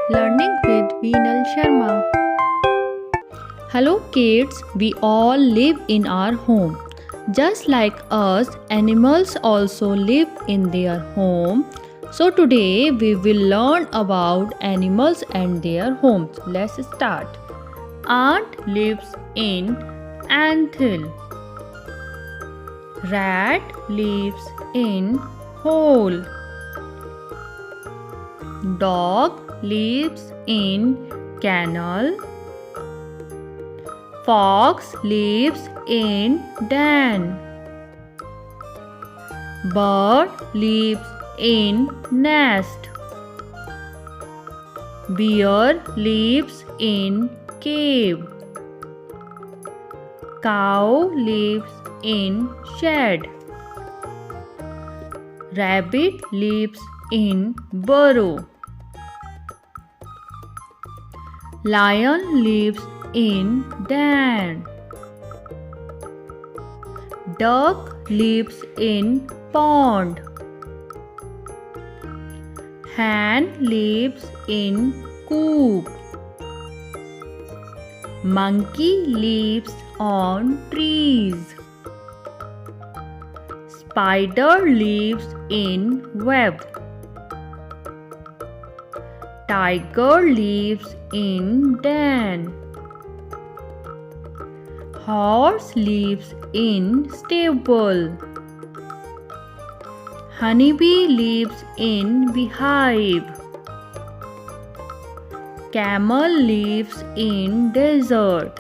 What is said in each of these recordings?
Learning with Sharma. Hello kids, we all live in our home. Just like us, animals also live in their home. So today we will learn about animals and their homes. Let's start. Ant lives in anthill. Rat lives in hole. Dog lives in kennel. Fox lives in den. Bird lives in nest. Bear lives in cave. Cow lives in shed. Rabbit lives in burrow. Lion lives in den. Duck lives in pond. Hen lives in coop. Monkey lives on trees. Spider lives in web. Tiger lives in den. Horse lives in stable. Honeybee lives in beehive. Camel lives in desert.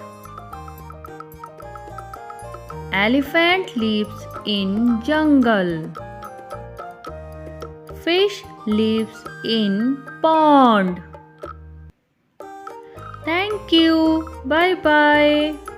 Elephant lives in jungle. Fish lives in pond. Thank you. Bye bye.